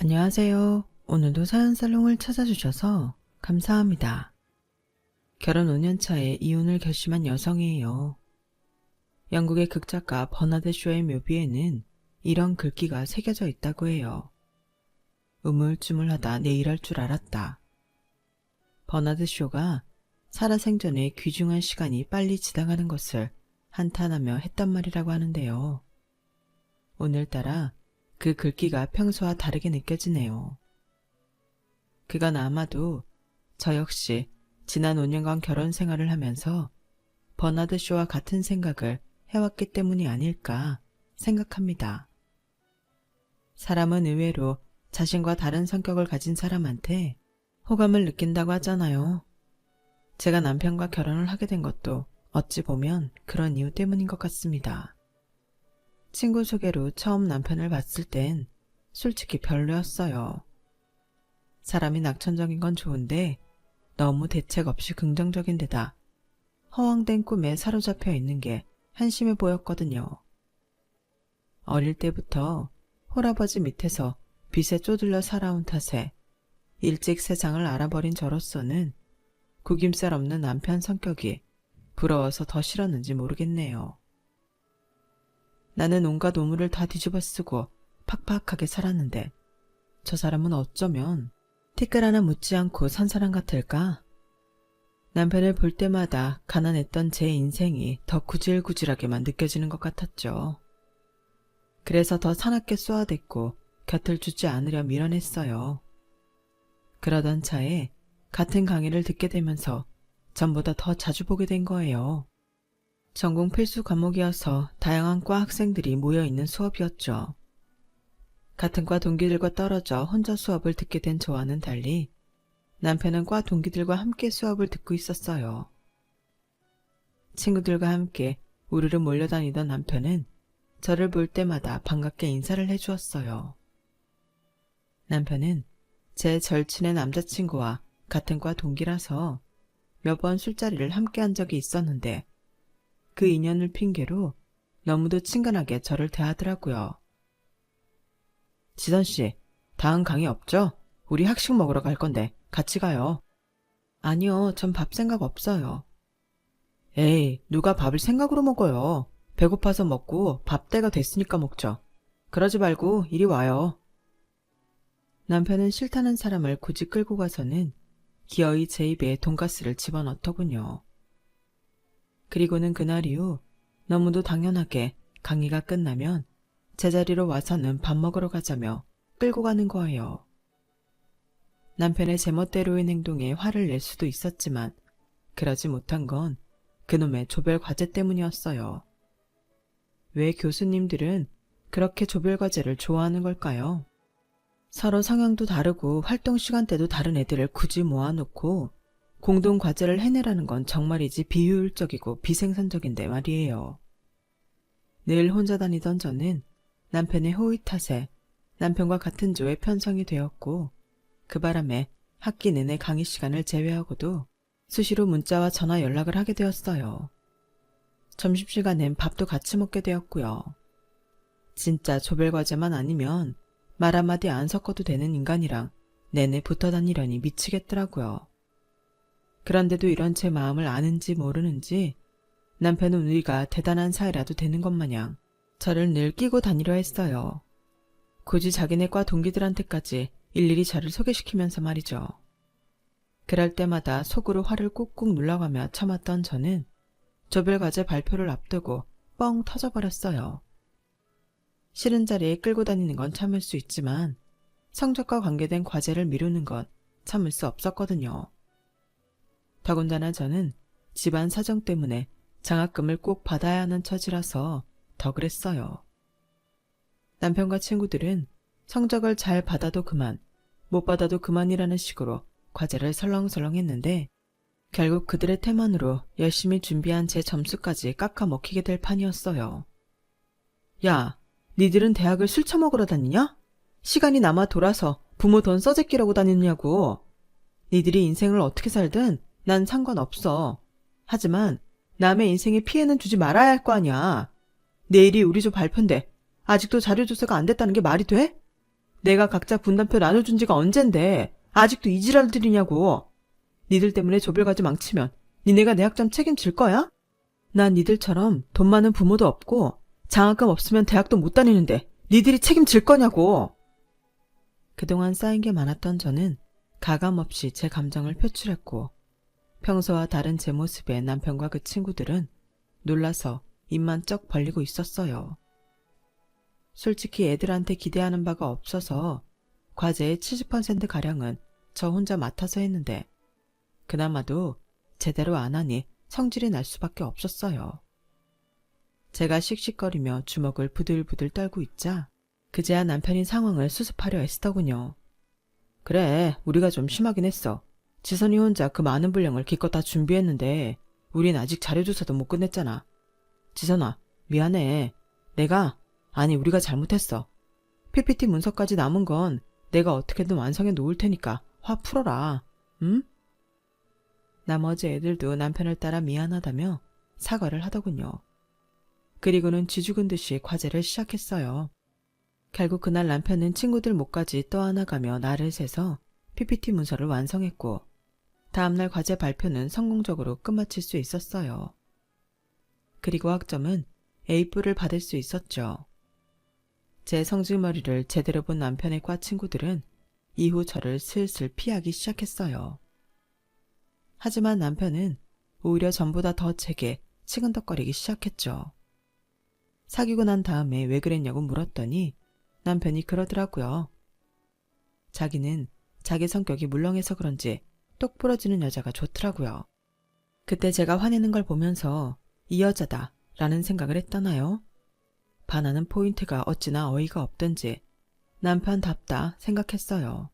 안녕하세요. 오늘도 사연살롱을 찾아주셔서 감사합니다. 결혼 5년 차에 이혼을 결심한 여성이에요. 영국의 극작가 버나드 쇼의 묘비에는 이런 글귀가 새겨져 있다고 해요. 우물쭈물하다 내일 할 줄 알았다. 버나드 쇼가 살아생전에 귀중한 시간이 빨리 지나가는 것을 한탄하며 했단 말이라고 하는데요. 오늘따라 그 글귀가 평소와 다르게 느껴지네요. 그건 아마도 저 역시 지난 5년간 결혼 생활을 하면서 버나드 쇼와 같은 생각을 해왔기 때문이 아닐까 생각합니다. 사람은 의외로 자신과 다른 성격을 가진 사람한테 호감을 느낀다고 하잖아요. 제가 남편과 결혼을 하게 된 것도 어찌 보면 그런 이유 때문인 것 같습니다. 친구 소개로 처음 남편을 봤을 땐 솔직히 별로였어요. 사람이 낙천적인 건 좋은데 너무 대책 없이 긍정적인 데다 허황된 꿈에 사로잡혀 있는 게 한심해 보였거든요. 어릴 때부터 홀아버지 밑에서 빚에 쪼들려 살아온 탓에 일찍 세상을 알아버린 저로서는 구김살 없는 남편 성격이 부러워서 더 싫었는지 모르겠네요. 나는 온갖 오물을 다 뒤집어 쓰고 팍팍하게 살았는데 저 사람은 어쩌면 티끌 하나 묻지 않고 산 사람 같을까? 남편을 볼 때마다 가난했던 제 인생이 더 구질구질하게만 느껴지는 것 같았죠. 그래서 더 사납게 쏘아댔고 곁을 주지 않으려 밀어냈어요. 그러던 차에 같은 강의를 듣게 되면서 전보다 더 자주 보게 된 거예요. 전공 필수 과목이어서 다양한 과 학생들이 모여있는 수업이었죠. 같은 과 동기들과 떨어져 혼자 수업을 듣게 된 저와는 달리 남편은 과 동기들과 함께 수업을 듣고 있었어요. 친구들과 함께 우르르 몰려다니던 남편은 저를 볼 때마다 반갑게 인사를 해주었어요. 남편은 제 절친의 남자친구와 같은 과 동기라서 몇 번 술자리를 함께 한 적이 있었는데 그 인연을 핑계로 너무도 친근하게 저를 대하더라고요. 지선씨, 다음 강의 없죠? 우리 학식 먹으러 갈 건데 같이 가요. 아니요, 전 밥 생각 없어요. 에이, 누가 밥을 생각으로 먹어요. 배고파서 먹고 밥 때가 됐으니까 먹죠. 그러지 말고 이리 와요. 남편은 싫다는 사람을 굳이 끌고 가서는 기어이 제 입에 돈가스를 집어넣더군요. 그리고는 그날 이후 너무도 당연하게 강의가 끝나면 제자리로 와서는 밥 먹으러 가자며 끌고 가는 거예요. 남편의 제멋대로인 행동에 화를 낼 수도 있었지만 그러지 못한 건 그놈의 조별 과제 때문이었어요. 왜 교수님들은 그렇게 조별 과제를 좋아하는 걸까요? 서로 성향도 다르고 활동 시간대도 다른 애들을 굳이 모아놓고 공동 과제를 해내라는 건 정말이지 비효율적이고 비생산적인데 말이에요. 늘 혼자 다니던 저는 남편의 호의 탓에 남편과 같은 조에 편성이 되었고 그 바람에 학기 내내 강의 시간을 제외하고도 수시로 문자와 전화 연락을 하게 되었어요. 점심시간엔 밥도 같이 먹게 되었고요. 진짜 조별과제만 아니면 말 한마디 안 섞어도 되는 인간이랑 내내 붙어 다니려니 미치겠더라고요. 그런데도 이런 제 마음을 아는지 모르는지 남편은 우리가 대단한 사이라도 되는 것 마냥 저를 늘 끼고 다니려 했어요. 굳이 자기네 과 동기들한테까지 일일이 저를 소개시키면서 말이죠. 그럴 때마다 속으로 화를 꾹꾹 눌러가며 참았던 저는 조별과제 발표를 앞두고 뻥 터져버렸어요. 싫은 자리에 끌고 다니는 건 참을 수 있지만 성적과 관계된 과제를 미루는 건 참을 수 없었거든요. 더군다나 저는 집안 사정 때문에 장학금을 꼭 받아야 하는 처지라서 더 그랬어요. 남편과 친구들은 성적을 잘 받아도 그만, 못 받아도 그만이라는 식으로 과제를 설렁설렁 했는데 결국 그들의 태만으로 열심히 준비한 제 점수까지 깎아 먹히게 될 판이었어요. 야, 니들은 대학을 술 처먹으러 다니냐? 시간이 남아 돌아서 부모 돈 써제끼라고 다니느냐고. 니들이 인생을 어떻게 살든 난 상관없어. 하지만 남의 인생에 피해는 주지 말아야 할 거 아니야. 내일이 우리 조 발표인데 아직도 자료 조사가 안 됐다는 게 말이 돼? 내가 각자 분담표 나눠준 지가 언젠데 아직도 이 지랄들이냐고. 니들 때문에 조별과제 망치면 니네가 내 학점 책임질 거야? 난 니들처럼 돈 많은 부모도 없고 장학금 없으면 대학도 못 다니는데 니들이 책임질 거냐고. 그동안 쌓인 게 많았던 저는 가감없이 제 감정을 표출했고 평소와 다른 제 모습에 남편과 그 친구들은 놀라서 입만 쩍 벌리고 있었어요. 솔직히 애들한테 기대하는 바가 없어서 과제의 70%가량은 저 혼자 맡아서 했는데 그나마도 제대로 안 하니 성질이 날 수밖에 없었어요. 제가 씩씩거리며 주먹을 부들부들 떨고 있자 그제야 남편이 상황을 수습하려 애쓰더군요. 그래, 우리가 좀 심하긴 했어. 지선이 혼자 그 많은 분량을 기껏 다 준비했는데 우린 아직 자료조사도 못 끝냈잖아. 지선아, 미안해. 우리가 잘못했어. PPT 문서까지 남은 건 내가 어떻게든 완성해 놓을 테니까 화 풀어라. 응? 나머지 애들도 남편을 따라 미안하다며 사과를 하더군요. 그리고는 쥐죽은 듯이 과제를 시작했어요. 결국 그날 남편은 친구들 목까지 떠안아가며 날을 새서 PPT 문서를 완성했고 다음날 과제 발표는 성공적으로 끝마칠 수 있었어요. 그리고 학점은 A뿔을 받을 수 있었죠. 제 성질머리를 제대로 본 남편의 과 친구들은 이후 저를 슬슬 피하기 시작했어요. 하지만 남편은 오히려 전보다 더 제게 치근덕거리기 시작했죠. 사귀고 난 다음에 왜 그랬냐고 물었더니 남편이 그러더라고요. 자기는 자기 성격이 물렁해서 그런지 똑 부러지는 여자가 좋더라고요. 그때 제가 화내는 걸 보면서 이 여자다 라는 생각을 했다나요? 반하는 포인트가 어찌나 어이가 없던지 남편답다 생각했어요.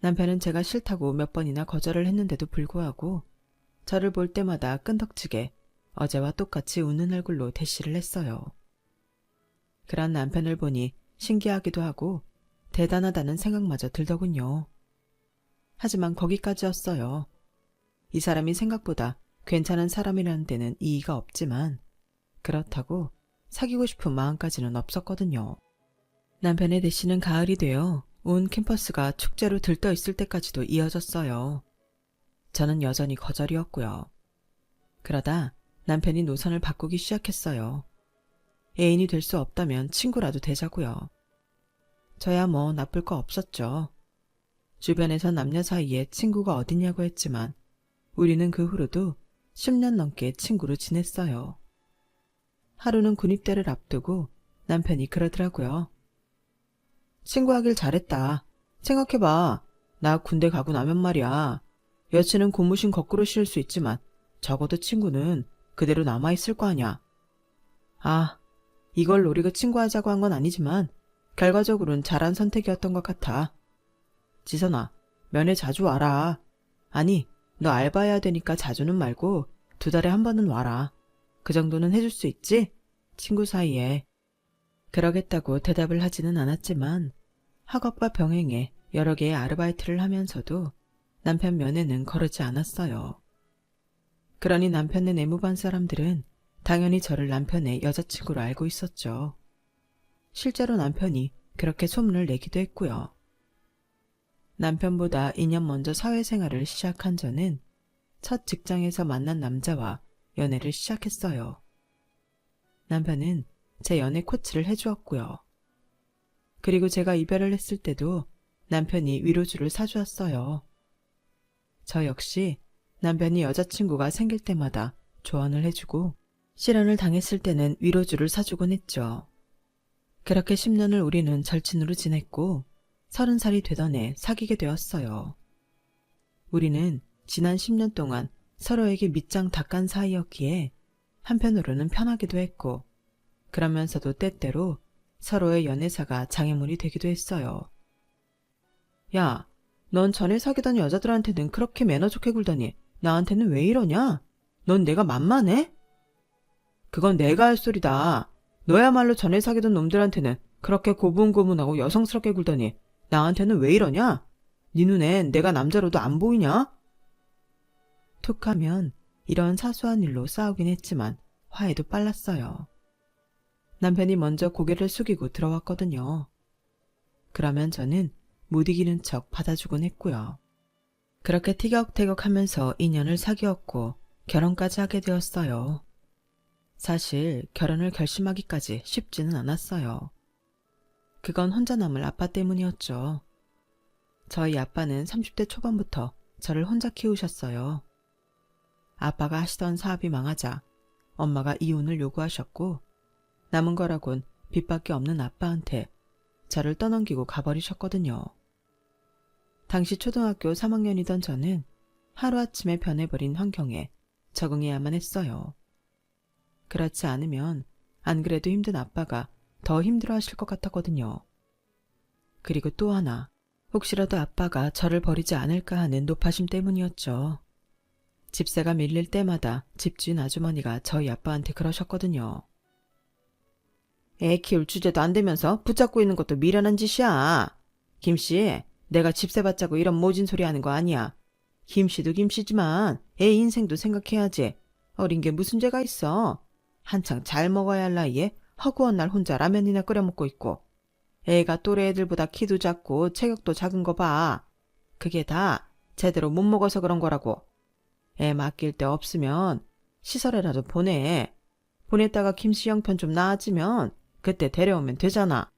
남편은 제가 싫다고 몇 번이나 거절을 했는데도 불구하고 저를 볼 때마다 끈덕지게 어제와 똑같이 웃는 얼굴로 대시를 했어요. 그런 남편을 보니 신기하기도 하고 대단하다는 생각마저 들더군요. 하지만 거기까지였어요. 이 사람이 생각보다 괜찮은 사람이라는 데는 이의가 없지만 그렇다고 사귀고 싶은 마음까지는 없었거든요. 남편의 대시는 가을이 되어 온 캠퍼스가 축제로 들떠 있을 때까지도 이어졌어요. 저는 여전히 거절이었고요. 그러다 남편이 노선을 바꾸기 시작했어요. 애인이 될 수 없다면 친구라도 되자고요. 저야 뭐 나쁠 거 없었죠. 주변에서 남녀 사이에 친구가 어딨냐고 했지만 우리는 그 후로도 10년 넘게 친구로 지냈어요. 하루는 군입대를 앞두고 남편이 그러더라고요. 친구하길 잘했다. 생각해봐. 나 군대 가고 나면 말이야. 여친은 고무신 거꾸로 씌울 수 있지만 적어도 친구는 그대로 남아있을 거 아냐. 아, 이걸 노리고 친구하자고 한 건 아니지만 결과적으로는 잘한 선택이었던 것 같아. 지선아, 면회 자주 와라. 아니, 너 알바해야 되니까 자주는 말고 2달에 한 번은 와라. 그 정도는 해줄 수 있지? 친구 사이에. 그러겠다고 대답을 하지는 않았지만 학업과 병행해 여러 개의 아르바이트를 하면서도 남편 면회는 거르지 않았어요. 그러니 남편의 내무반 사람들은 당연히 저를 남편의 여자친구로 알고 있었죠. 실제로 남편이 그렇게 소문을 내기도 했고요. 남편보다 2년 먼저 사회생활을 시작한 저는 첫 직장에서 만난 남자와 연애를 시작했어요. 남편은 제 연애 코치를 해주었고요. 그리고 제가 이별을 했을 때도 남편이 위로주를 사주었어요. 저 역시 남편이 여자친구가 생길 때마다 조언을 해주고 실연을 당했을 때는 위로주를 사주곤 했죠. 그렇게 10년을 우리는 절친으로 지냈고 30살이 되던 해 사귀게 되었어요. 우리는 지난 10년 동안 서로에게 밑장 닦은 사이였기에 한편으로는 편하기도 했고 그러면서도 때때로 서로의 연애사가 장애물이 되기도 했어요. 야, 넌 전에 사귀던 여자들한테는 그렇게 매너 좋게 굴더니 나한테는 왜 이러냐? 넌 내가 만만해? 그건 내가 할 소리다. 너야말로 전에 사귀던 놈들한테는 그렇게 고분고분하고 여성스럽게 굴더니 나한테는 왜 이러냐? 네 눈엔 내가 남자로도 안 보이냐? 툭하면 이런 사소한 일로 싸우긴 했지만 화해도 빨랐어요. 남편이 먼저 고개를 숙이고 들어왔거든요. 그러면 저는 못 이기는 척 받아주곤 했고요. 그렇게 티격태격하면서 인연을 사귀었고 결혼까지 하게 되었어요. 사실 결혼을 결심하기까지 쉽지는 않았어요. 그건 혼자 남을 아빠 때문이었죠. 저희 아빠는 30대 초반부터 저를 혼자 키우셨어요. 아빠가 하시던 사업이 망하자 엄마가 이혼을 요구하셨고 남은 거라곤 빚밖에 없는 아빠한테 저를 떠넘기고 가버리셨거든요. 당시 초등학교 3학년이던 저는 하루아침에 변해버린 환경에 적응해야만 했어요. 그렇지 않으면 안 그래도 힘든 아빠가 더 힘들어하실 것 같았거든요. 그리고 또 하나, 혹시라도 아빠가 저를 버리지 않을까 하는 노파심 때문이었죠. 집세가 밀릴 때마다 집주인 아주머니가 저희 아빠한테 그러셨거든요. 애 키울 주제도 안 되면서 붙잡고 있는 것도 미련한 짓이야. 김씨, 내가 집세 받자고 이런 모진 소리 하는 거 아니야. 김씨도 김씨지만 애 인생도 생각해야지. 어린 게 무슨 죄가 있어. 한창 잘 먹어야 할 나이에 허구한 날 혼자 라면이나 끓여 먹고 있고. 애가 또래 애들보다 키도 작고 체격도 작은 거 봐. 그게 다 제대로 못 먹어서 그런 거라고. 애 맡길 데 없으면 시설에라도 보내. 보냈다가 김씨 형편 좀 나아지면 그때 데려오면 되잖아.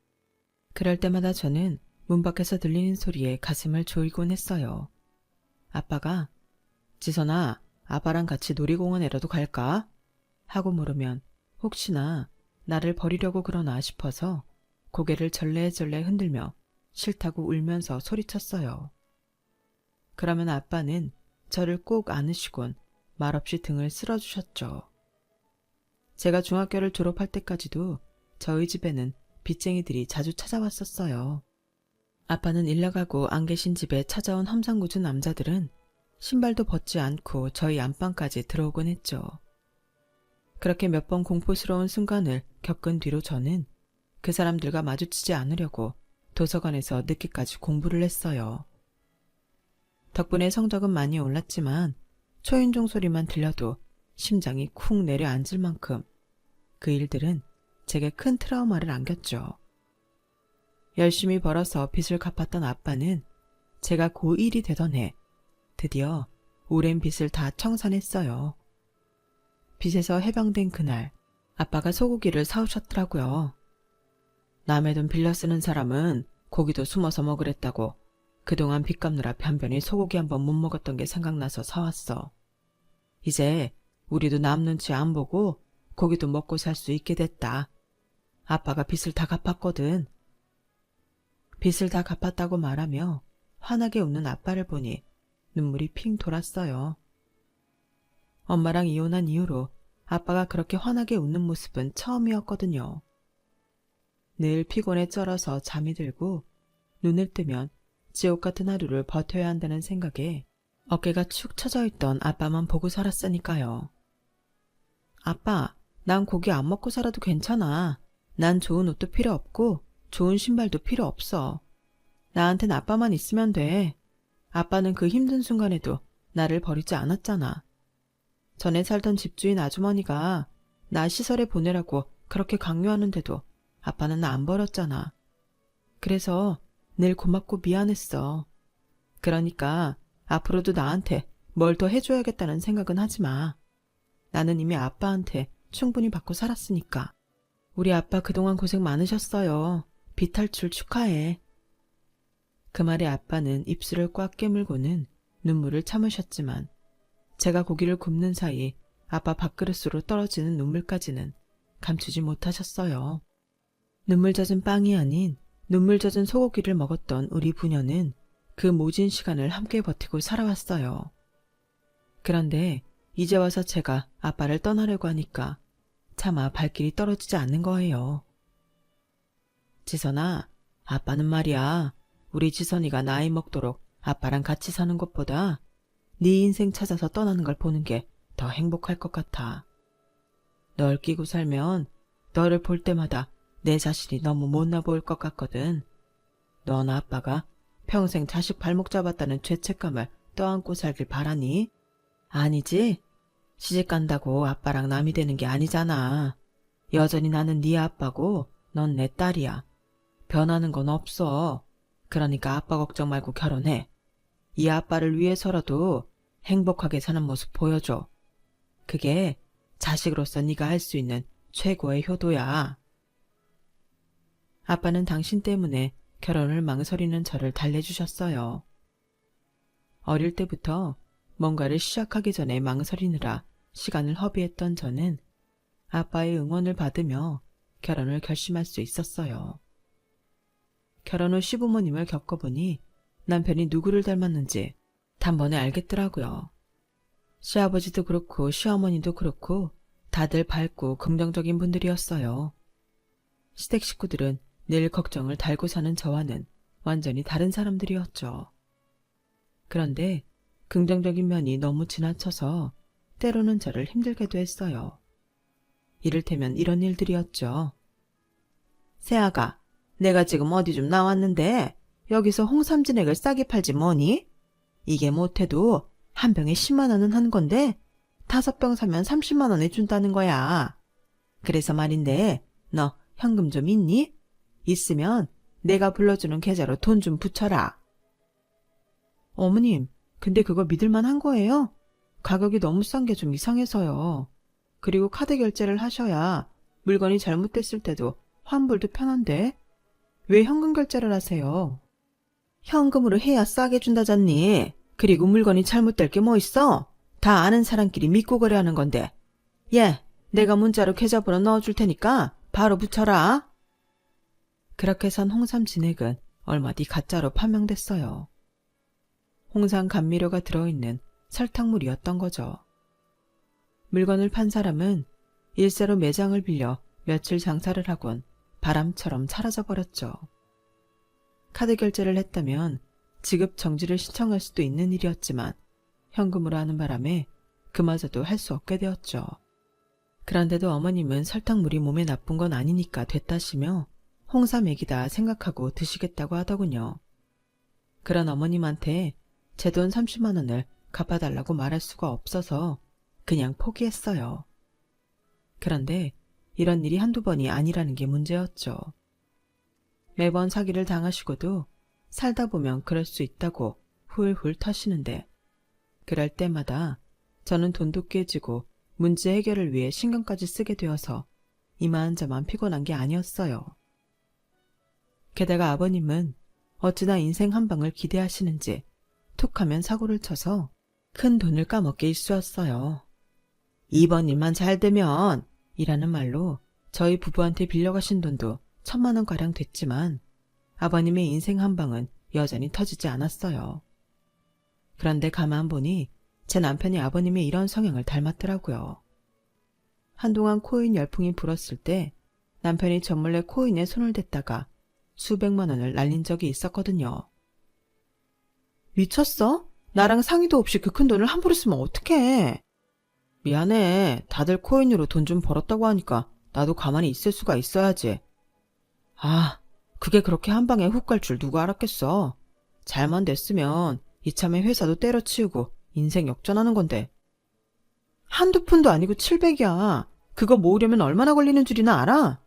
그럴 때마다 저는 문 밖에서 들리는 소리에 가슴을 조이곤 했어요. 아빠가 지선아, 아빠랑 같이 놀이공원에라도 갈까? 하고 물으면 혹시나 나를 버리려고 그러나 싶어서 고개를 절레절레 흔들며 싫다고 울면서 소리쳤어요. 그러면 아빠는 저를 꼭 안으시곤 말없이 등을 쓸어주셨죠. 제가 중학교를 졸업할 때까지도 저희 집에는 빚쟁이들이 자주 찾아왔었어요. 아빠는 일 나가고 안 계신 집에 찾아온 험상궂은 남자들은 신발도 벗지 않고 저희 안방까지 들어오곤 했죠. 그렇게 몇 번 공포스러운 순간을 겪은 뒤로 저는 그 사람들과 마주치지 않으려고 도서관에서 늦게까지 공부를 했어요. 덕분에 성적은 많이 올랐지만 초인종 소리만 들려도 심장이 쿵 내려앉을 만큼 그 일들은 제게 큰 트라우마를 안겼죠. 열심히 벌어서 빚을 갚았던 아빠는 제가 고1이 되던 해 드디어 오랜 빚을 다 청산했어요. 빚에서 해방된 그날 아빠가 소고기를 사오셨더라고요. 남의 돈 빌려 쓰는 사람은 고기도 숨어서 먹으랬다고 그동안 빚 갚느라 변변히 소고기 한 번 못 먹었던 게 생각나서 사왔어. 이제 우리도 남 눈치 안 보고 고기도 먹고 살 수 있게 됐다. 아빠가 빚을 다 갚았거든. 빚을 다 갚았다고 말하며 환하게 웃는 아빠를 보니 눈물이 핑 돌았어요. 엄마랑 이혼한 이후로 아빠가 그렇게 환하게 웃는 모습은 처음이었거든요. 늘 피곤에 쩔어서 잠이 들고 눈을 뜨면 지옥 같은 하루를 버텨야 한다는 생각에 어깨가 축 처져 있던 아빠만 보고 살았으니까요. 아빠, 난 고기 안 먹고 살아도 괜찮아. 난 좋은 옷도 필요 없고 좋은 신발도 필요 없어. 나한텐 아빠만 있으면 돼. 아빠는 그 힘든 순간에도 나를 버리지 않았잖아. 전에 살던 집주인 아주머니가 나 시설에 보내라고 그렇게 강요하는데도 아빠는 나 안 버렸잖아. 그래서 늘 고맙고 미안했어. 그러니까 앞으로도 나한테 뭘 더 해줘야겠다는 생각은 하지 마. 나는 이미 아빠한테 충분히 받고 살았으니까. 우리 아빠 그동안 고생 많으셨어요. 빚 탈출 축하해. 그 말에 아빠는 입술을 꽉 깨물고는 눈물을 참으셨지만 제가 고기를 굽는 사이 아빠 밥그릇으로 떨어지는 눈물까지는 감추지 못하셨어요. 눈물 젖은 빵이 아닌 눈물 젖은 소고기를 먹었던 우리 부녀는 그 모진 시간을 함께 버티고 살아왔어요. 그런데 이제 와서 제가 아빠를 떠나려고 하니까 차마 발길이 떨어지지 않는 거예요. 지선아, 아빠는 말이야. 우리 지선이가 나이 먹도록 아빠랑 같이 사는 것보다 네 인생 찾아서 떠나는 걸 보는 게 더 행복할 것 같아. 널 끼고 살면 너를 볼 때마다 내 자신이 너무 못나 보일 것 같거든. 넌 아빠가 평생 자식 발목 잡았다는 죄책감을 떠안고 살길 바라니? 아니지? 시집 간다고 아빠랑 남이 되는 게 아니잖아. 여전히 나는 네 아빠고 넌 내 딸이야. 변하는 건 없어. 그러니까 아빠 걱정 말고 결혼해. 이 아빠를 위해서라도 행복하게 사는 모습 보여줘. 그게 자식으로서 네가 할 수 있는 최고의 효도야. 아빠는 당신 때문에 결혼을 망설이는 저를 달래주셨어요. 어릴 때부터 뭔가를 시작하기 전에 망설이느라 시간을 허비했던 저는 아빠의 응원을 받으며 결혼을 결심할 수 있었어요. 결혼 후 시부모님을 겪어보니 남편이 누구를 닮았는지 단번에 알겠더라고요. 시아버지도 그렇고 시어머니도 그렇고 다들 밝고 긍정적인 분들이었어요. 시댁 식구들은 늘 걱정을 달고 사는 저와는 완전히 다른 사람들이었죠. 그런데 긍정적인 면이 너무 지나쳐서 때로는 저를 힘들게도 했어요. 이를테면 이런 일들이었죠. 새아가, 내가 지금 어디 좀 나왔는데 여기서 홍삼 진액을 싸게 팔지 뭐니? 이게 못해도 한 병에 10만 원은 한 건데 5병 사면 30만 원에 준다는 거야. 그래서 말인데 너 현금 좀 있니? 있으면 내가 불러주는 계좌로 돈 좀 붙여라. 어머님, 근데 그거 믿을만 한 거예요? 가격이 너무 싼 게 좀 이상해서요. 그리고 카드 결제를 하셔야 물건이 잘못됐을 때도 환불도 편한데 왜 현금 결제를 하세요? 현금으로 해야 싸게 준다잖니. 그리고 물건이 잘못될 게 뭐 있어? 다 아는 사람끼리 믿고 거래하는 건데. 예, 내가 문자로 계좌번호 넣어줄 테니까 바로 붙여라. 그렇게 산 홍삼 진액은 얼마 뒤 가짜로 판명됐어요. 홍삼 감미료가 들어있는 설탕물이었던 거죠. 물건을 판 사람은 일세로 매장을 빌려 며칠 장사를 하곤 바람처럼 사라져버렸죠. 카드 결제를 했다면 지급 정지를 신청할 수도 있는 일이었지만 현금으로 하는 바람에 그마저도 할 수 없게 되었죠. 그런데도 어머님은 설탕물이 몸에 나쁜 건 아니니까 됐다시며 홍삼액이다 생각하고 드시겠다고 하더군요. 그런 어머님한테 제 돈 30만 원을 갚아달라고 말할 수가 없어서 그냥 포기했어요. 그런데 이런 일이 한두 번이 아니라는 게 문제였죠. 매번 사기를 당하시고도 살다 보면 그럴 수 있다고 훌훌 터시는데 그럴 때마다 저는 돈도 깨지고 문제 해결을 위해 신경까지 쓰게 되어서 이만저만 피곤한 게 아니었어요. 게다가 아버님은 어찌나 인생 한 방을 기대하시는지 툭하면 사고를 쳐서 큰 돈을 까먹게 일쑤였어요. 이번 일만 잘 되면 이라는 말로 저희 부부한테 빌려가신 돈도 1,000만 원가량 됐지만 아버님의 인생 한 방은 여전히 터지지 않았어요. 그런데 가만 보니 제 남편이 아버님의 이런 성향을 닮았더라고요. 한동안 코인 열풍이 불었을 때 남편이 저 몰래 코인에 손을 댔다가 수백만 원을 날린 적이 있었거든요. 미쳤어? 나랑 상의도 없이 그 큰 돈을 함부로 쓰면 어떡해? 미안해. 다들 코인으로 돈 좀 벌었다고 하니까 나도 가만히 있을 수가 있어야지. 아, 그게 그렇게 한 방에 훅 갈 줄 누가 알았겠어. 잘만 됐으면 이참에 회사도 때려치우고 인생 역전하는 건데. 한두 푼도 아니고 700이야. 그거 모으려면 얼마나 걸리는 줄이나 알아?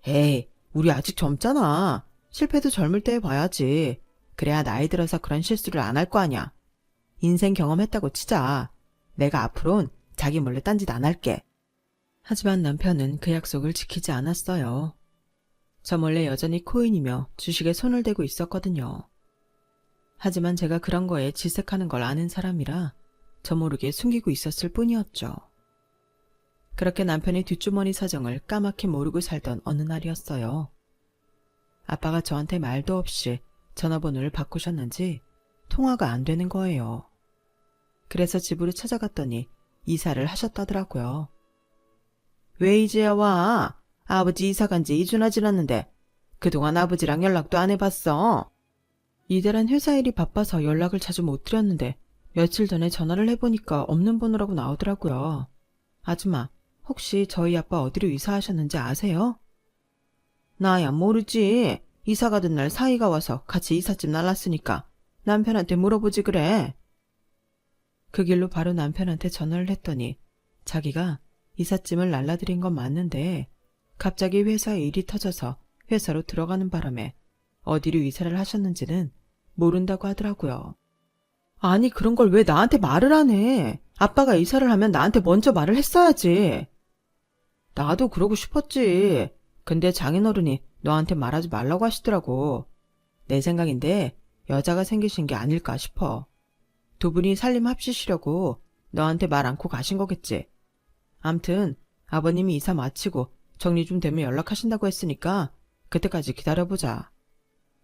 에이, 우리 아직 젊잖아. 실패도 젊을 때 해봐야지. 그래야 나이 들어서 그런 실수를 안 할 거 아냐. 인생 경험했다고 치자. 내가 앞으론 자기 몰래 딴짓 안 할게. 하지만 남편은 그 약속을 지키지 않았어요. 저 몰래 여전히 코인이며 주식에 손을 대고 있었거든요. 하지만 제가 그런 거에 질색하는 걸 아는 사람이라 저 모르게 숨기고 있었을 뿐이었죠. 그렇게 남편의 뒷주머니 사정을 까맣게 모르고 살던 어느 날이었어요. 아빠가 저한테 말도 없이 전화번호를 바꾸셨는지 통화가 안 되는 거예요. 그래서 집으로 찾아갔더니 이사를 하셨다더라고요. 왜 이제야 와? 아버지 이사 간 지 2주나 지났는데 그동안 아버지랑 연락도 안 해봤어. 이달은 회사 일이 바빠서 연락을 자주 못 드렸는데 며칠 전에 전화를 해보니까 없는 번호라고 나오더라고요. 아줌마, 혹시 저희 아빠 어디로 이사하셨는지 아세요? 나야 모르지. 이사 가던 날 사이가 와서 같이 이삿짐 날랐으니까 남편한테 물어보지 그래. 그 길로 바로 남편한테 전화를 했더니 자기가 이삿짐을 날라드린 건 맞는데 갑자기 회사에 일이 터져서 회사로 들어가는 바람에 어디로 이사를 하셨는지는 모른다고 하더라고요. 아니, 그런 걸 왜 나한테 말을 안 해? 아빠가 이사를 하면 나한테 먼저 말을 했어야지. 나도 그러고 싶었지. 근데 장인어른이 너한테 말하지 말라고 하시더라고. 내 생각인데 여자가 생기신 게 아닐까 싶어. 두 분이 살림 합치시려고 너한테 말 않고 가신 거겠지. 암튼 아버님이 이사 마치고 정리 좀 되면 연락하신다고 했으니까 그때까지 기다려보자.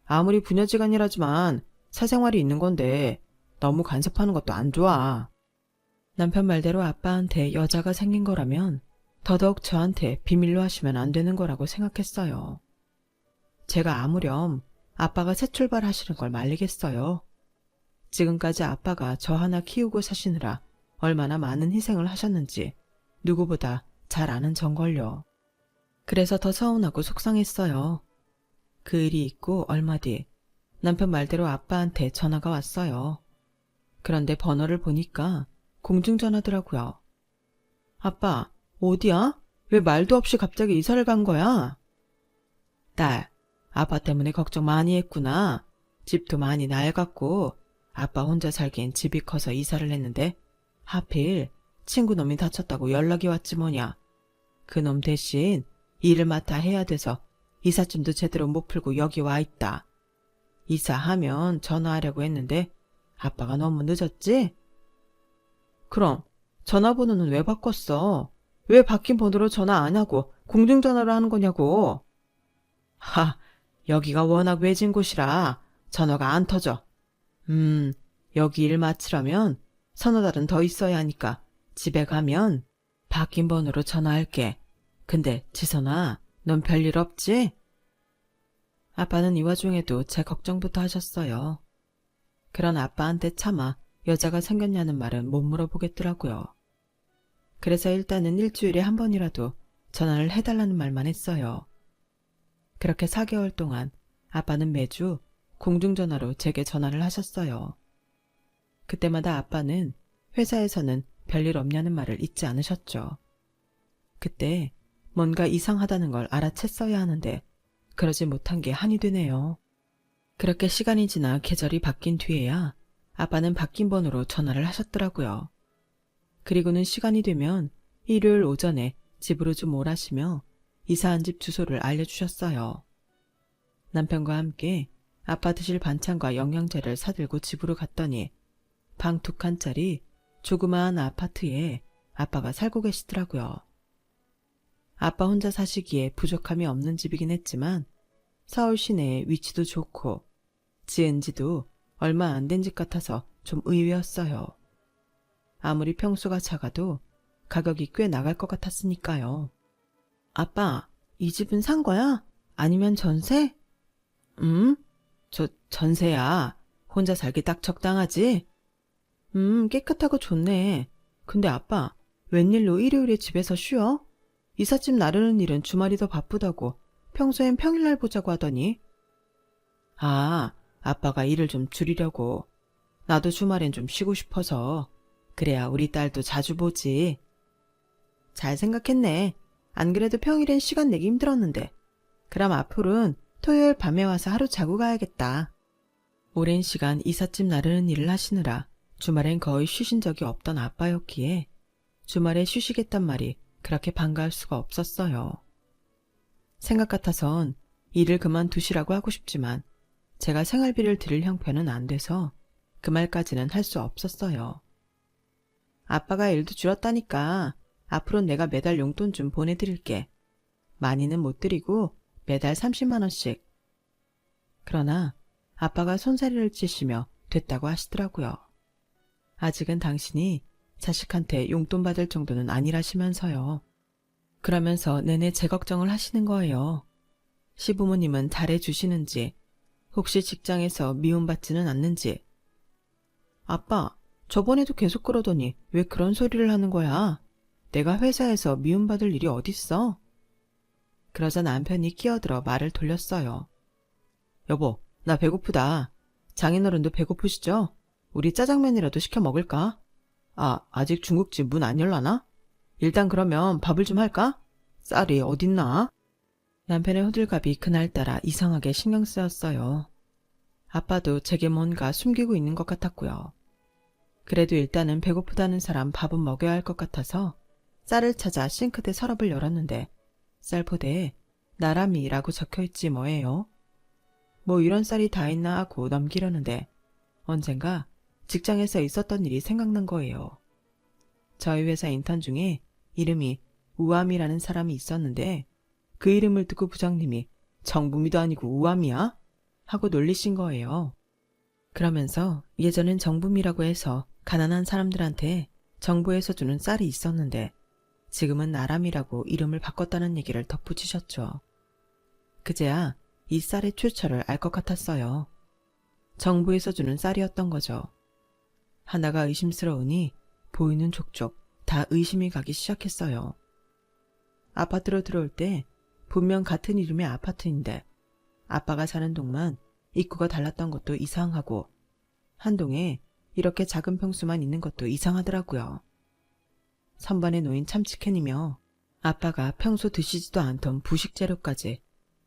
아무리 부녀지간이라지만 사생활이 있는 건데 너무 간섭하는 것도 안 좋아. 남편 말대로 아빠한테 여자가 생긴 거라면 더더욱 저한테 비밀로 하시면 안 되는 거라고 생각했어요. 제가 아무렴 아빠가 새 출발하시는 걸 말리겠어요. 지금까지 아빠가 저 하나 키우고 사시느라 얼마나 많은 희생을 하셨는지 누구보다 잘 아는 전걸요. 그래서 더 서운하고 속상했어요. 그 일이 있고 얼마 뒤 남편 말대로 아빠한테 전화가 왔어요. 그런데 번호를 보니까 공중전화더라고요. 아빠, 어디야? 왜 말도 없이 갑자기 이사를 간 거야? 딸, 아빠 때문에 걱정 많이 했구나. 집도 많이 낡았고 아빠 혼자 살기엔 집이 커서 이사를 했는데 하필 친구놈이 다쳤다고 연락이 왔지 뭐냐. 그놈 대신 일을 맡아 해야 돼서 이삿짐도 제대로 못 풀고 여기 와 있다. 이사하면 전화하려고 했는데 아빠가 너무 늦었지? 그럼 전화번호는 왜 바꿨어? 왜 바뀐 번호로 전화 안 하고 공중전화로 하는 거냐고. 여기가 워낙 외진 곳이라 전화가 안 터져. 여기 일 마치려면 서너 달은 더 있어야 하니까 집에 가면 바뀐 번호로 전화할게. 근데 지선아, 넌 별일 없지? 아빠는 이 와중에도 제 걱정부터 하셨어요. 그런 아빠한테 차마 여자가 생겼냐는 말은 못 물어보겠더라고요. 그래서 일단은 일주일에 한 번이라도 전화를 해달라는 말만 했어요. 그렇게 4개월 동안 아빠는 매주 공중전화로 제게 전화를 하셨어요. 그때마다 아빠는 회사에서는 별일 없냐는 말을 잊지 않으셨죠. 그때 뭔가 이상하다는 걸 알아챘어야 하는데 그러지 못한 게 한이 되네요. 그렇게 시간이 지나 계절이 바뀐 뒤에야 아빠는 바뀐 번호로 전화를 하셨더라고요. 그리고는 시간이 되면 일요일 오전에 집으로 좀 오라시며 이사한 집 주소를 알려주셨어요. 남편과 함께 아빠 드실 반찬과 영양제를 사들고 집으로 갔더니 방 2칸짜리 조그마한 아파트에 아빠가 살고 계시더라고요. 아빠 혼자 사시기에 부족함이 없는 집이긴 했지만 서울 시내에 위치도 좋고 지은 지도 얼마 안 된 집 같아서 좀 의외였어요. 아무리 평수가 작아도 가격이 꽤 나갈 것 같았으니까요. 아빠, 이 집은 산 거야? 아니면 전세? 저 전세야. 혼자 살기 딱 적당하지? 깨끗하고 좋네. 근데 아빠, 웬일로 일요일에 집에서 쉬어? 이삿짐 나르는 일은 주말이 더 바쁘다고 평소엔 평일날 보자고 하더니. 아빠가 일을 좀 줄이려고. 나도 주말엔 좀 쉬고 싶어서. 그래야 우리 딸도 자주 보지. 잘 생각했네. 안 그래도 평일엔 시간 내기 힘들었는데. 그럼 앞으로는 토요일 밤에 와서 하루 자고 가야겠다. 오랜 시간 이삿짐 나르는 일을 하시느라 주말엔 거의 쉬신 적이 없던 아빠였기에 주말에 쉬시겠단 말이 그렇게 반가울 수가 없었어요. 생각 같아선 일을 그만두시라고 하고 싶지만 제가 생활비를 드릴 형편은 안 돼서 그 말까지는 할 수 없었어요. 아빠가 일도 줄었다니까 앞으로는 내가 매달 용돈 좀 보내드릴게. 많이는 못 드리고 매달 30만 원씩. 그러나 아빠가 손사래를 치시며 됐다고 하시더라고요. 아직은 당신이 자식한테 용돈 받을 정도는 아니라시면서요. 그러면서 내내 제 걱정을 하시는 거예요. 시부모님은 잘해주시는지, 혹시 직장에서 미움받지는 않는지. 아빠, 저번에도 계속 그러더니 왜 그런 소리를 하는 거야? 내가 회사에서 미움받을 일이 어딨어? 그러자 남편이 끼어들어 말을 돌렸어요. 여보, 나 배고프다. 장인어른도 배고프시죠? 우리 짜장면이라도 시켜 먹을까? 아직 중국집 문 안 열라나? 일단 그러면 밥을 좀 할까? 쌀이 어딨나? 남편의 호들갑이 그날따라 이상하게 신경 쓰였어요. 아빠도 제게 뭔가 숨기고 있는 것 같았고요. 그래도 일단은 배고프다는 사람 밥은 먹여야 할 것 같아서 쌀을 찾아 싱크대 서랍을 열었는데 쌀포대에 나람이라고 적혀있지 뭐예요. 뭐 이런 쌀이 다 있나 하고 넘기려는데 언젠가 직장에서 있었던 일이 생각난 거예요. 저희 회사 인턴 중에 이름이 우암이라는 사람이 있었는데 그 이름을 듣고 부장님이 정부미도 아니고 우암이야? 하고 놀리신 거예요. 그러면서 예전엔 정부미라고 해서 가난한 사람들한테 정부에서 주는 쌀이 있었는데 지금은 나람이라고 이름을 바꿨다는 얘기를 덧붙이셨죠. 그제야 이 쌀의 출처를 알 것 같았어요. 정부에서 주는 쌀이었던 거죠. 하나가 의심스러우니 보이는 족족 다 의심이 가기 시작했어요. 아파트로 들어올 때 분명 같은 이름의 아파트인데 아빠가 사는 동만 입구가 달랐던 것도 이상하고 한 동에 이렇게 작은 평수만 있는 것도 이상하더라고요. 선반에 놓인 참치캔이며 아빠가 평소 드시지도 않던 부식 재료까지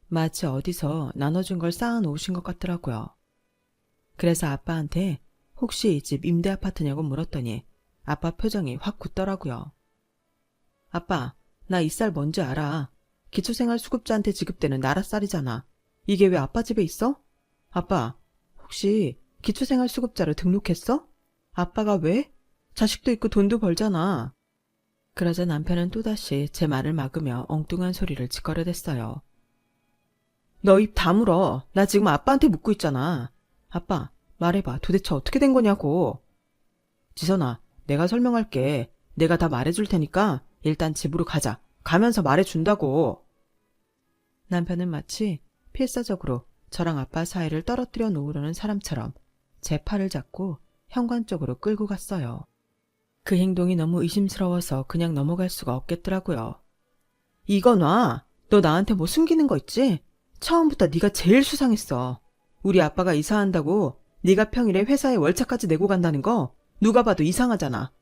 마치 어디서 나눠준 걸 쌓아 놓으신 것 같더라고요. 그래서 아빠한테 혹시 이 집 임대 아파트냐고 물었더니 아빠 표정이 확 굳더라고요. 아빠, 나 이 쌀 뭔지 알아. 기초생활수급자한테 지급되는 나라 쌀이잖아. 이게 왜 아빠 집에 있어? 아빠, 혹시 기초생활수급자로 등록했어? 아빠가 왜? 자식도 있고 돈도 벌잖아. 그러자 남편은 또다시 제 말을 막으며 엉뚱한 소리를 짓거려댔어요. 너 입 다물어. 나 지금 아빠한테 묻고 있잖아. 아빠, 말해봐. 도대체 어떻게 된 거냐고. 지선아, 내가 설명할게. 내가 다 말해줄 테니까 일단 집으로 가자. 가면서 말해준다고. 남편은 마치 필사적으로 저랑 아빠 사이를 떨어뜨려 놓으려는 사람처럼 제 팔을 잡고 현관 쪽으로 끌고 갔어요. 그 행동이 너무 의심스러워서 그냥 넘어갈 수가 없겠더라고요. 이거 놔. 너 나한테 뭐 숨기는 거 있지? 처음부터 네가 제일 수상했어. 우리 아빠가 이사한다고 네가 평일에 회사에 월차까지 내고 간다는 거 누가 봐도 이상하잖아.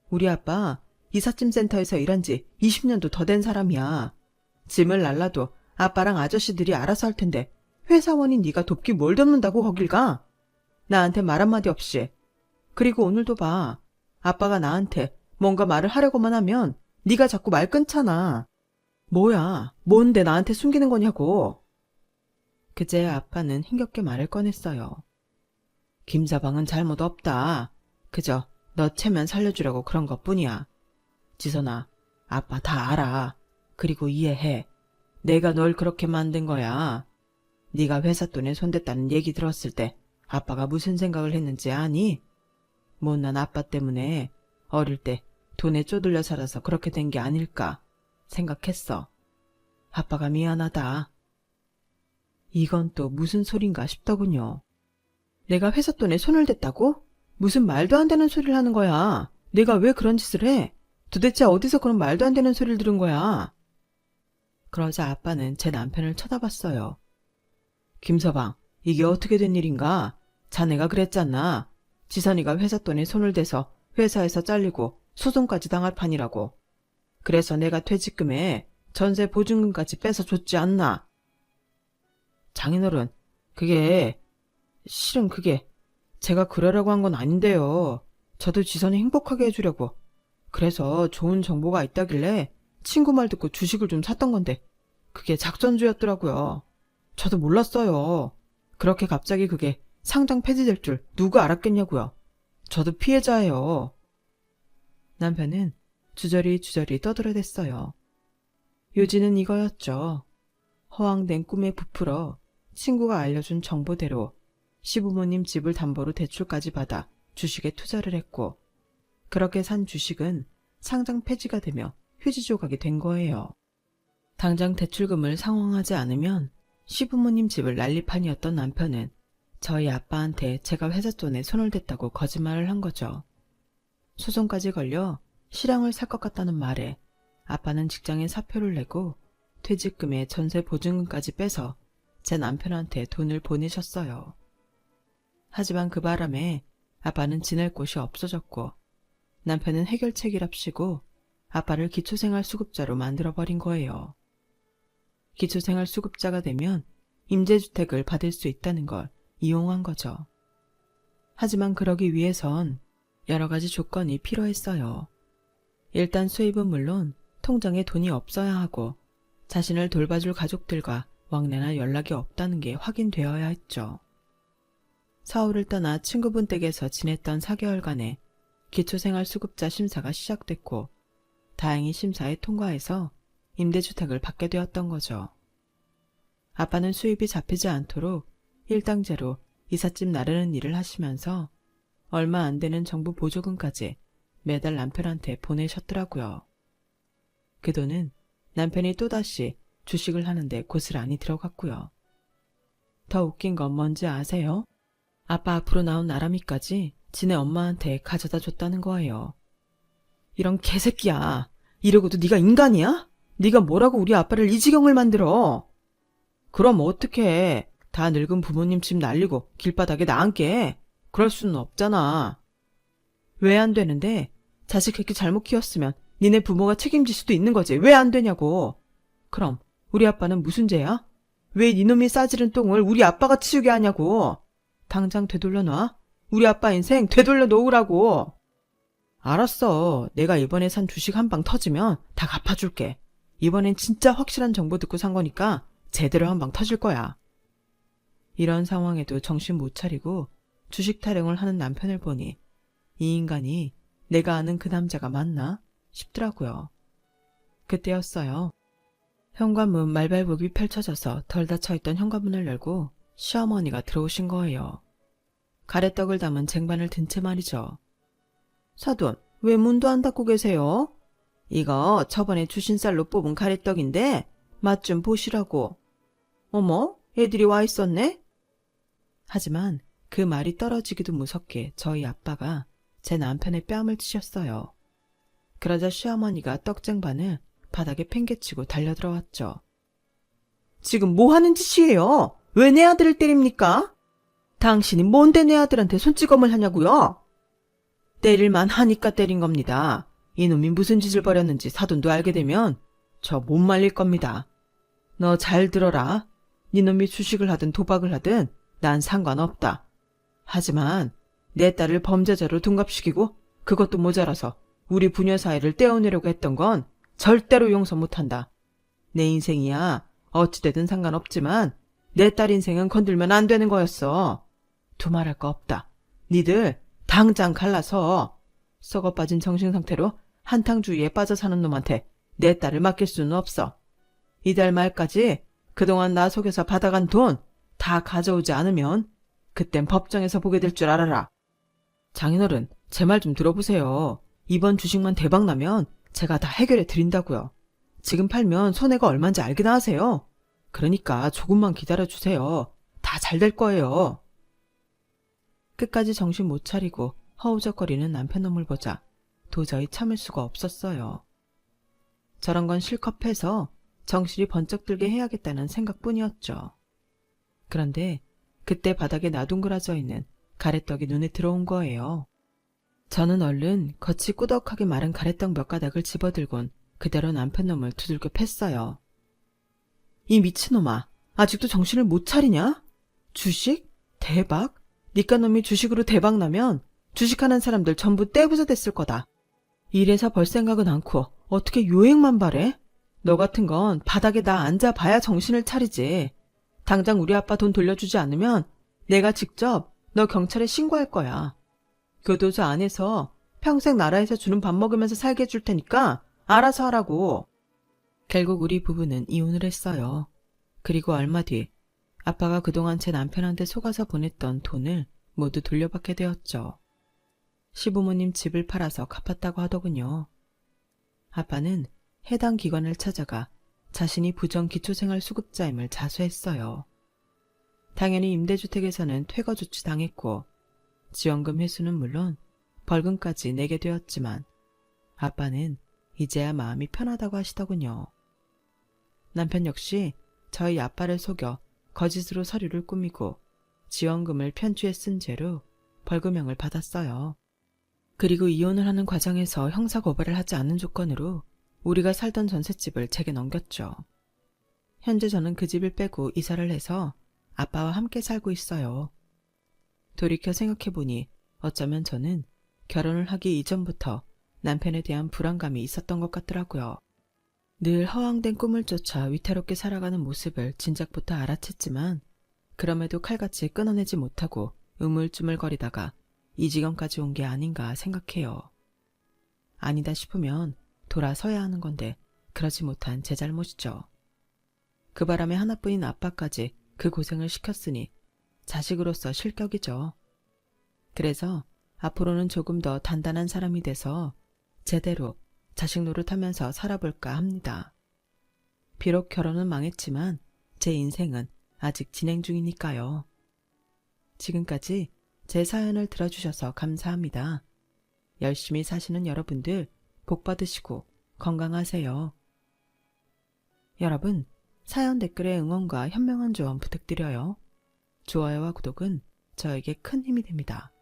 우리 아빠 이삿짐 센터에서 일한 지 20년도 더 된 사람이야. 짐을 날라도 아빠랑 아저씨들이 알아서 할 텐데 회사원인 네가 돕기 뭘 돕는다고 거길 가? 나한테 말 한마디 없이. 그리고 오늘도 봐. 아빠가 나한테 뭔가 말을 하려고만 하면 네가 자꾸 말 끊잖아. 뭐야, 뭔데 나한테 숨기는 거냐고. 그제야 아빠는 힘겹게 말을 꺼냈어요. 김서방은 잘못 없다. 그저 너 체면 살려주려고 그런 것뿐이야. 지선아, 아빠 다 알아. 그리고 이해해. 내가 널 그렇게 만든 거야. 네가 회사 돈에 손댔다는 얘기 들었을 때 아빠가 무슨 생각을 했는지 아니? 못난 아빠 때문에 어릴 때 돈에 쪼들려 살아서 그렇게 된 게 아닐까 생각했어. 아빠가 미안하다. 이건 또 무슨 소린가 싶더군요. 내가 회사 돈에 손을 댔다고? 무슨 말도 안 되는 소리를 하는 거야. 내가 왜 그런 짓을 해? 도대체 어디서 그런 말도 안 되는 소리를 들은 거야? 그러자 아빠는 제 남편을 쳐다봤어요. 김서방, 이게 어떻게 된 일인가? 자네가 그랬잖아. 지선이가 회사 돈에 손을 대서 회사에서 잘리고 소송까지 당할 판이라고. 그래서 내가 퇴직금에 전세 보증금까지 뺏어 줬지 않나? 장인어른, 실은 그게 제가 그러려고 한 건 아닌데요. 저도 지선이 행복하게 해주려고. 그래서 좋은 정보가 있다길래 친구 말 듣고 주식을 좀 샀던 건데 그게 작전주였더라고요. 저도 몰랐어요. 그렇게 갑자기 그게 상장 폐지될 줄 누가 알았겠냐고요. 저도 피해자예요. 남편은 주저리 떠들어댔어요. 요지는 이거였죠. 허황된 꿈에 부풀어 친구가 알려준 정보대로 시부모님 집을 담보로 대출까지 받아 주식에 투자를 했고 그렇게 산 주식은 상장 폐지가 되며 휴지 조각이 된 거예요. 당장 대출금을 상환하지 않으면 시부모님 집을 난리판이었던 남편은 저희 아빠한테 제가 회사 돈에 손을 댔다고 거짓말을 한 거죠. 소송까지 걸려 실형을 살 것 같다는 말에 아빠는 직장에 사표를 내고 퇴직금에 전세 보증금까지 빼서 제 남편한테 돈을 보내셨어요. 하지만 그 바람에 아빠는 지낼 곳이 없어졌고 남편은 해결책이랍시고 아빠를 기초생활수급자로 만들어버린 거예요. 기초생활수급자가 되면 임대주택을 받을 수 있다는 걸 이용한 거죠. 하지만 그러기 위해선 여러 가지 조건이 필요했어요. 일단 수입은 물론 통장에 돈이 없어야 하고 자신을 돌봐줄 가족들과 왕래나 연락이 없다는 게 확인되어야 했죠. 서울을 떠나 친구분 댁에서 지냈던 4개월간의 기초생활수급자 심사가 시작됐고 다행히 심사에 통과해서 임대주택을 받게 되었던 거죠. 아빠는 수입이 잡히지 않도록 일당제로 이삿짐 나르는 일을 하시면서 얼마 안 되는 정부 보조금까지 매달 남편한테 보내셨더라고요. 그 돈은 남편이 또다시 주식을 하는데 고스란히 들어갔고요. 더 웃긴 건 뭔지 아세요? 아빠 앞으로 나온 나람이까지 지네 엄마한테 가져다 줬다는 거예요. 이런 개새끼야. 이러고도 네가 인간이야? 네가 뭐라고 우리 아빠를 이 지경을 만들어? 그럼 어떡해. 다 늙은 부모님 집 날리고 길바닥에 나앉게. 그럴 수는 없잖아. 왜 안 되는데? 자식 그렇게 잘못 키웠으면 니네 부모가 책임질 수도 있는 거지. 왜 안 되냐고. 그럼 우리 아빠는 무슨 죄야? 왜 니놈이 싸지른 똥을 우리 아빠가 치우게 하냐고. 당장 되돌려 놔. 우리 아빠 인생 되돌려 놓으라고. 알았어. 내가 이번에 산 주식 한 방 터지면 다 갚아줄게. 이번엔 진짜 확실한 정보 듣고 산 거니까 제대로 한 방 터질 거야. 이런 상황에도 정신 못 차리고 주식 타령을 하는 남편을 보니 이 인간이 내가 아는 그 남자가 맞나 싶더라고요. 그때였어요. 현관문 말발굽이 펼쳐져서 덜 닫혀있던 현관문을 열고 시어머니가 들어오신 거예요. 가래떡을 담은 쟁반을 든 채 말이죠. 사돈, 왜 문도 안 닫고 계세요? 이거 저번에 주신 쌀로 뽑은 가래떡인데 맛 좀 보시라고. 어머, 애들이 와 있었네? 하지만 그 말이 떨어지기도 무섭게 저희 아빠가 제 남편의 뺨을 치셨어요. 그러자 시어머니가 떡쟁반을 바닥에 팽개치고 달려들어왔죠. 지금 뭐 하는 짓이에요? 왜 내 아들을 때립니까? 당신이 뭔데 내 아들한테 손찌검을 하냐고요? 때릴만 하니까 때린 겁니다. 이놈이 무슨 짓을 벌였는지 사돈도 알게 되면 저 못 말릴 겁니다. 너 잘 들어라. 니놈이 주식을 하든 도박을 하든 난 상관없다. 하지만 내 딸을 범죄자로 둔갑시키고 그것도 모자라서 우리 부녀 사이를 떼어내려고 했던 건 절대로 용서 못한다. 내 인생이야 어찌되든 상관없지만 내 딸 인생은 건들면 안 되는 거였어. 두말할 거 없다. 니들 당장 갈라서 썩어 빠진 정신상태로 한탕주의에 빠져 사는 놈한테 내 딸을 맡길 수는 없어. 이달 말까지 그동안 나 속여서 받아간 돈 다 가져오지 않으면 그땐 법정에서 보게 될 줄 알아라. 장인어른, 제 말 좀 들어보세요. 이번 주식만 대박 나면 제가 다 해결해 드린다고요. 지금 팔면 손해가 얼마인지 알기나 하세요. 그러니까 조금만 기다려주세요. 다 잘 될 거예요. 끝까지 정신 못 차리고 허우적거리는 남편 놈을 보자 도저히 참을 수가 없었어요. 저런 건 실컷 패서 정신이 번쩍 들게 해야겠다는 생각뿐이었죠. 그런데 그때 바닥에 나둥그러져 있는 가래떡이 눈에 들어온 거예요. 저는 얼른 겉이 꾸덕하게 마른 가래떡 몇 가닥을 집어들곤 그대로 남편 놈을 두들겨 팼어요. 이 미친놈아, 아직도 정신을 못 차리냐? 주식? 대박? 니까 놈이 주식으로 대박 나면 주식하는 사람들 전부 떼부자 됐을 거다. 이래서 벌 생각은 않고 어떻게 요행만 바래? 너 같은 건 바닥에 나 앉아봐야 정신을 차리지. 당장 우리 아빠 돈 돌려주지 않으면 내가 직접 너 경찰에 신고할 거야. 교도소 안에서 평생 나라에서 주는 밥 먹으면서 살게 해줄 테니까 알아서 하라고. 결국 우리 부부는 이혼을 했어요. 그리고 얼마 뒤 아빠가 그동안 제 남편한테 속아서 보냈던 돈을 모두 돌려받게 되었죠. 시부모님 집을 팔아서 갚았다고 하더군요. 아빠는 해당 기관을 찾아가 자신이 부정기초생활수급자임을 자수했어요. 당연히 임대주택에서는 퇴거조치 당했고 지원금 회수는 물론 벌금까지 내게 되었지만 아빠는 이제야 마음이 편하다고 하시더군요. 남편 역시 저희 아빠를 속여 거짓으로 서류를 꾸미고 지원금을 편취해 쓴 죄로 벌금형을 받았어요. 그리고 이혼을 하는 과정에서 형사고발을 하지 않는 조건으로 우리가 살던 전셋집을 제게 넘겼죠. 현재 저는 그 집을 빼고 이사를 해서 아빠와 함께 살고 있어요. 돌이켜 생각해보니 어쩌면 저는 결혼을 하기 이전부터 남편에 대한 불안감이 있었던 것 같더라고요. 늘 허황된 꿈을 쫓아 위태롭게 살아가는 모습을 진작부터 알아챘지만 그럼에도 칼같이 끊어내지 못하고 우물쭈물거리다가 이 지경까지 온 게 아닌가 생각해요. 아니다 싶으면 돌아서야 하는 건데 그러지 못한 제 잘못이죠. 그 바람에 하나뿐인 아빠까지 그 고생을 시켰으니 자식으로서 실격이죠. 그래서 앞으로는 조금 더 단단한 사람이 돼서 제대로 자식 노릇하면서 살아볼까 합니다. 비록 결혼은 망했지만 제 인생은 아직 진행 중이니까요. 지금까지 제 사연을 들어주셔서 감사합니다. 열심히 사시는 여러분들 복 받으시고 건강하세요. 여러분, 사연 댓글에 응원과 현명한 조언 부탁드려요. 좋아요와 구독은 저에게 큰 힘이 됩니다.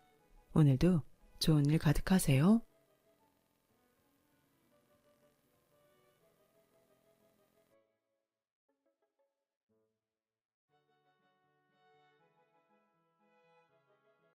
오늘도 좋은 일 가득하세요.